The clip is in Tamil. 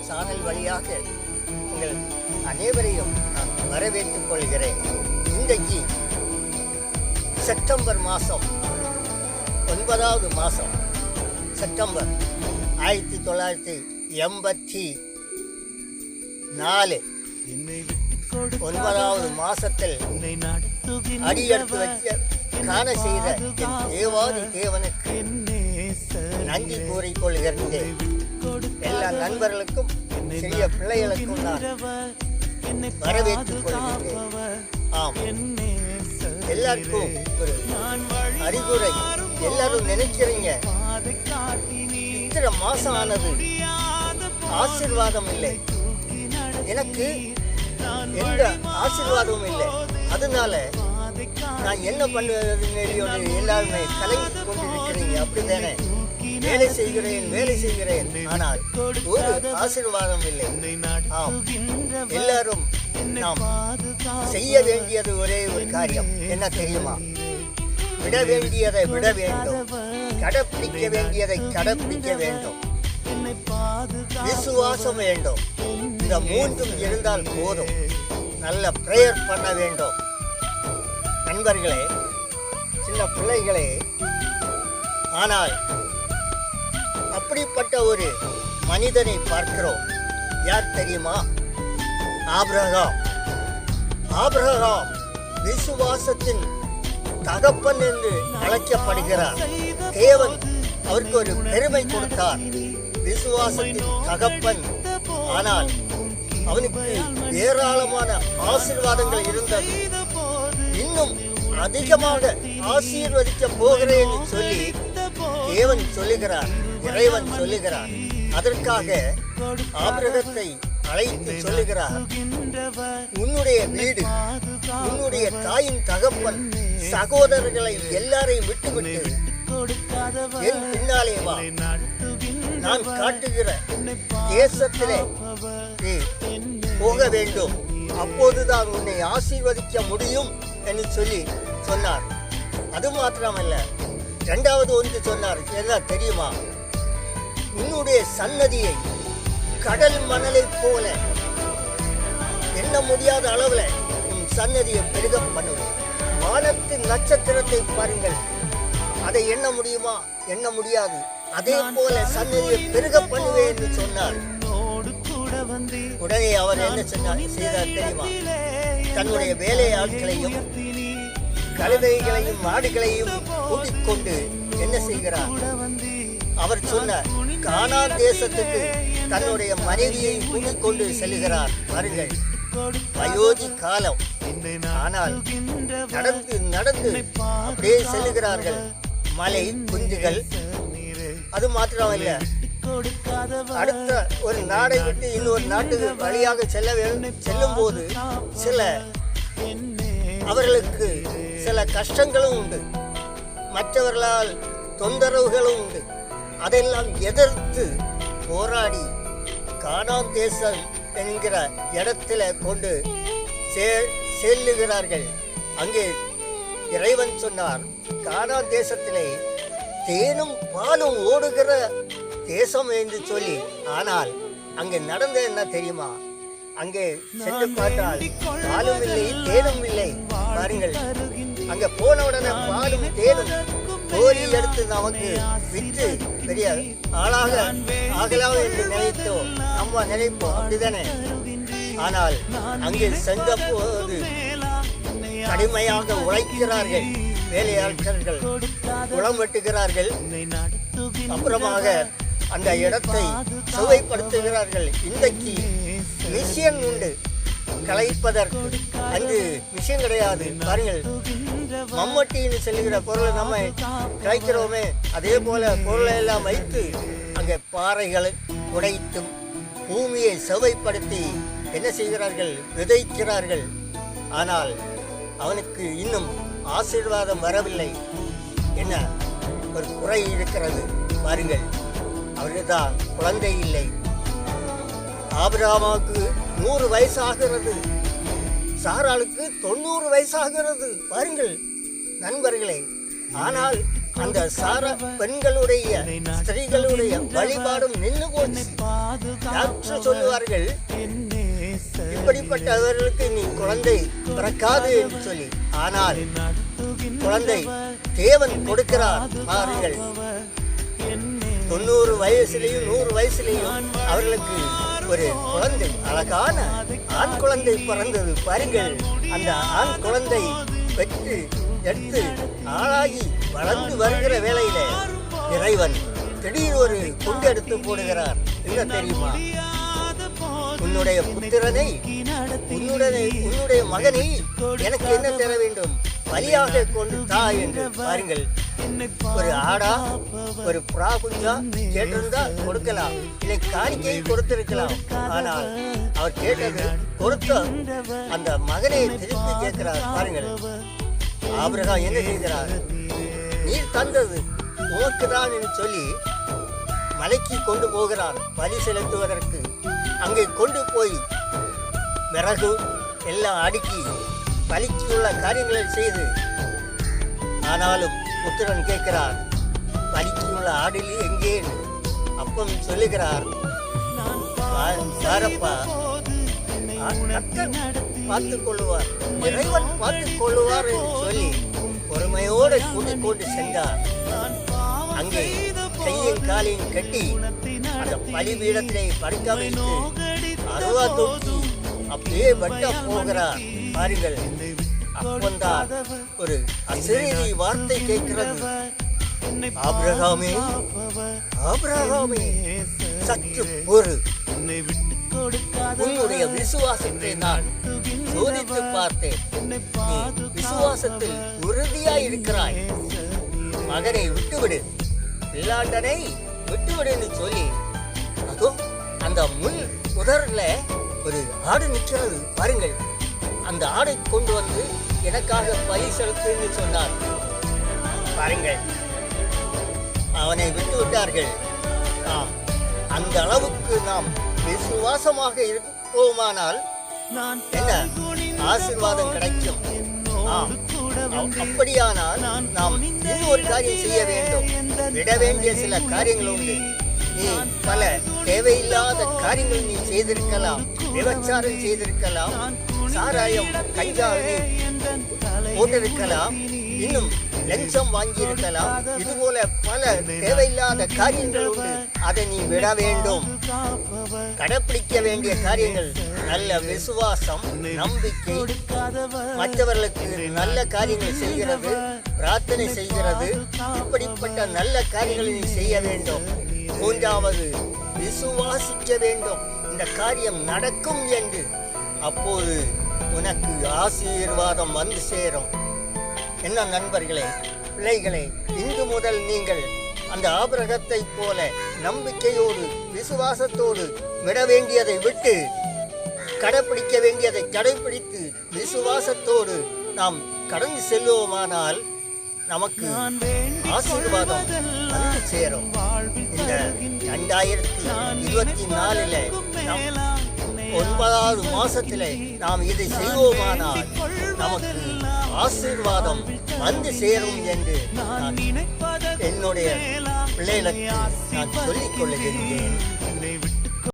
சேனல் வழியாக உங்கள் அனைவரையும் நான் வரவேற்றுக் கொள்கிறேன். இன்றைக்கு செப்டம்பர் மாதம் 9வது மாதம், செப்டம்பர் 1984 9வது மாசத்தில் அடியெடுத்து வச்ச காண செய்த என் தேவாதி தேவனுக்கு நன்றி கூறிக்கொள்கிறேன். எல்லா நண்பர்களுக்கும் சிறிய பிள்ளைகளுக்கும் நான் வரவேற்றுக் கொள்கிறேன். ஆம், எல்லாருக்கும் ஒரு அறிவுரை. எல்லாரும் நினைக்கிறீங்க இத்தனை மாசம் ஆனது ஆசீர்வாதம் இல்லை, எனக்கு எந்த ஆசீர்வாதமும் இல்லை, அதனால நான் என்ன பண்ணுவதுன்னு எல்லாருமே கலங்கி கொண்டிருக்கிறீங்க. அப்படித்தானே? வேலை செய்கிறேன், ஆனால் ஒரு ஆசீர்வாதம் இல்லை. ஆம், எல்லாரும் நாம் செய்ய வேண்டியது ஒரே ஒரு காரியம் என்ன தெரியுமா? விட வேண்டியதை விட வேண்டும், கடைப்பிடிக்க வேண்டியதை கடைப்பிடிக்க வேண்டும், விசுவாசம் வேண்டும். இந்த மூன்றும் இருந்தால் போதும். நல்ல பிரேயர் பண்ண வேண்டும். நண்பர்களே, சின்ன பிள்ளைகளே, ஆனால் அப்படிப்பட்ட ஒரு மனிதனை பார்க்கிறோம். யார் தெரியுமா? ஆபிரகாம் விசுவாசத்தின் தகப்பன் என்று அழைக்கப்படுகிறார். தேவன் அவருக்கு ஒரு பெருமை கொடுத்தார், விசுவாசத்தின் தகப்பன். ஆனால் அவனுக்கு ஏராளமான ஆசீர்வாதங்கள் இருந்தது. இன்னும் அதிகமாக ஆசீர்வதிக்க போகிறேன் என்று சொல்லி தேவன் சொல்லுகிறார், இறைவன் சொல்லுகிறார். அதற்காக ஆபிரகாத்தை அழைத்து சொல்லுகிறார், உன்னுடைய வீடு, உன்னுடைய தாயின் தகப்பன், சகோதரர்களை எல்லாரையும் விட்டுவிட்டு என் பின்னாலே வா. நான் காட்டுகிற தேசத்திலே நீ போக வேண்டும், அப்போதுதான் உன்னை ஆசீர்வதிக்க முடியும் என்று சொல்லி சொன்னார். அது மாத்திரமல்ல, இரண்டாவது ஒன்று சொன்னார். என்ன தெரியுமா? உன்னுடைய சன்னதியை கடல் மணலை போல எண்ண முடியாத அளவுல உன் சன்னதியை பெருக பண்ணுவேன். வானத்தின் நட்சத்திரத்தை பாருங்கள், அதை எண்ண முடியுமா? எண்ண முடியாது. அதே போல சன்னதியை பெருக பண்ணுவேன் என்று சொன்னார். உடனே அவர் என்ன செய்தார் தெரியுமா? தன்னுடைய வேலை ஆட்களையும் கழுதைகளையும் மாடுகளையும் கூட்டிக் கொண்டு என்ன செய்கிறார்? அவர் சொன்ன கானான் தேசத்துக்கு தன்னுடைய மனைவியை கூட்டிக் கொண்டு செல்கிறார். பாருங்கள், வயோதி காலம். ஆனால் நடந்து அப்படியே செல்லுகிறார்கள். மலை குஞ்சுகள். அது மாத்திரமல்ல, அடுத்த ஒரு நாடை விட்டு இன்னொரு நாட்டுக்கு வழியாக செல்லும் போது அவர்களுக்கு சில கஷ்டங்களும் உண்டு, மற்றவர்களால் தொந்தரவுகளும் உண்டு. அதெல்லாம் எதிர்த்து போராடி கானான் தேசம் என்கிற இடத்துல கொண்டு செல்லுகிறார்கள். அங்கே இறைவன் சொன்னார், கானான் தேசத்திலே தேனும் பாலும் ஓடுகிற தேசம் என்று சொல்லி. ஆனால் அங்கே நடந்த என்ன தெரியுமா? அங்கே சென்று பார்த்தால் பாலும் இல்லை, தேனும் இல்லை. பாருங்கள், அங்க போன உடனே பாலும் தேனும் கோரி எடுத்து நமக்கு விற்று பெரிய ஆளாக ஆகலாம் என்று நினைத்தோம், நம்ம நினைப்போம். அப்படிதானே? ஆனால் அங்கே சென்ற போது கடுமையாக உழைக்கிறார்கள் வேலையாட்கள், குளம் வெட்டுகிறார்கள், அப்புறமாக அந்த இடத்தை சுவைப்படுத்துகிறார்கள். இன்றைக்கு மிஷின் உண்டு கலைப்பதற்கு, அங்கு மிஷின் கிடையாது. பாருங்கள், மம்மட்டின்னு சொல்லுகிற பொருளை நம்ம கலைக்கிறோமே, அதே போல பொருளை எல்லாம் வைத்து அங்கே பாறைகளை உடைத்தும் பூமியை சுவைப்படுத்தி என்ன செய்கிறார்கள்? விதைக்கிறார்கள். ஆனால் அவனுக்கு இன்னும் ஆசீர்வாதம் வரவில்லை. என்ன ஒரு குறை இருக்கிறது பாருங்கள், அவர்தான் குழந்தை இல்லை. ஆபிரகாமுக்கு 100 வயசாகிறது, சாராளுக்கு 90 வயசாகிறது. பாருங்கள் நண்பர்களே, ஆனால் அந்த சார பெண்களுடைய ஸ்திரீகளுடைய வழிபாடும் நின்று போச்சு. டாக்டர் சொல்லுவார்கள், இப்படிப்பட்டவர்களுக்கு நீ குழந்தை பிறக்காது என்று சொல்லி. ஆனால் குழந்தை தேவன் கொடுக்கிறார். பாருங்கள், 90 வயசுலேயும் 100 வயசுலேயும் அவர்களுக்கு ஒரு குழந்தை, அழகான ஆண் குழந்தை பிறந்தது. பாருங்கள், அந்த ஆண் குழந்தை பெற்று எடுத்து ஆளாகி வளர்ந்து வருகிற வேளையில இறைவன் திடீர் ஒரு குண்டு எடுத்து போடுகிறார். என்ன தெரியுமா? உன்னுடைய புத்திரனை, உன்னுடைய மகனை எனக்கு என்ன தர வேண்டும், பலியாக கொண்டு தா என்று. பாருங்கள், ஒரு ஆடா ஒரு புறா குஞ்சா கேட்டிருந்தா கொடுக்கலாம், இல்லை காணிக்கையை கொடுத்திருக்கலாம். ஆனால் அவர் கேட்டது கொடுத்த அந்த மகனை திருப்பி கேட்கிறார். பாருங்கள், ஆபிரகாம் என்ன செய்கிறார்? நீர் தந்தது உனக்கு தான் என்று சொல்லி மலைக்கு கொண்டு போகிறார் பலி செலுத்துவதற்கு. அங்கே கொண்டு போய் விறகு எல்லாம் அடுக்கி பலிக்கு உள்ள காரியங்களை செய்து, ஆனாலும் புத்திரன் கேட்கிறார், பலிக்கு உள்ள ஆடில் எங்கே? அப்பம் சொல்லுகிறார், சாரப்பா பார்த்துக் கொள்ளுவார், இறைவன் பார்த்துக் கொள்ளுவார் என்று சொல்லி பொறுமையோடு கூட்டிக்கொண்டு சென்றார். அங்கே கையும் காலையும் கட்டி அந்த பலிபீடத்திலே படுக்க வைத்து அருவா தூக்கி அப்படியே வெட்ட போகிறார். பாருங்கள், அப்பந்தான் ஒரு அசிரீரி வார்த்தை கேட்கிறது, ஆபிரகாமே, ஆபிரகாமே, சற்று பொறு, உன்னுடைய விசுவாசத்தை நான் சோதித்து பார்த்தேன். நீ விசுவாசத்தில் உறுதியாய் இருக்கிறாய். மகனை விட்டுவிடு, பிள்ளாண்டனை விட்டுவிடு என்று சொல்லி, அதோ அந்த முள் உதர்ல ஒரு ஆடு நிற்கிறது. பாருங்கள், அந்த ஆடை கொண்டு வந்து எனக்காக பலி செலுத்து என்று சொன்னார். பாருங்கள், அவனை விட்டு விட்டார்கள். அந்த அளவுக்கு நாம் விசுவாசமாக இருப்போமானால் என்ன ஆசீர்வாதம் கிடைக்கும். அப்படியானால் நாம் இன்னொரு காரியம் செய்ய வேண்டும். விட வேண்டிய சில காரியங்கள் உண்டு. நீ பல தேவையில்லாத காரியங்கள் நீ செய்திருக்கலாம். விபச்சாரம் செய்திருக்கலாம், சாராயம் கஞ்சாவை போட்டிருக்கலாம், இன்னும் லஞ்சம் வாங்கி இருக்கலாம். இது போல பல தேவையில்லாத காரியங்கள் உண்டு. அதை நீ விட வேண்டும். கடைப்பிடிக்க வேண்டிய காரியங்கள் நல்ல விசுவாசம், நம்பிக்கை, மற்றவர்களுக்கு நல்ல காரியங்கள் செய்கிறது, பிரார்த்தனை செய்கிறது. இப்படிப்பட்ட நல்ல காரியங்களை நீ செய்ய வேண்டும். மூன்றாவது, விசுவாசிக்க வேண்டும், இந்த காரியம் நடக்கும் என்று. அப்போது உனக்கு ஆசீர்வாதம் வந்து சேரும். என்ன நண்பர்களே, பிள்ளைகளே, இன்று முதல் நீங்கள் அந்த ஆபிரகத்தை போல நம்பிக்கையோடு விசுவாசத்தோடு விட வேண்டியதை விட்டு கடைப்பிடிக்க வேண்டியதை கடைப்பிடித்து விசுவாசத்தோடு நாம் கடந்து செல்வோமானால் நமக்கு ஆசீர்வாதம் வந்து சேரும். இந்த 2024 நாம் 9வது மாசத்திலே நாம் இதை செய்வோமானால் நமக்கு ஆசீர்வாதம் வந்து சேரும் என்று நான் என்னுடைய பிள்ளைகளுக்கு நான் சொல்லிக் கொள்ளுகின்றேன்.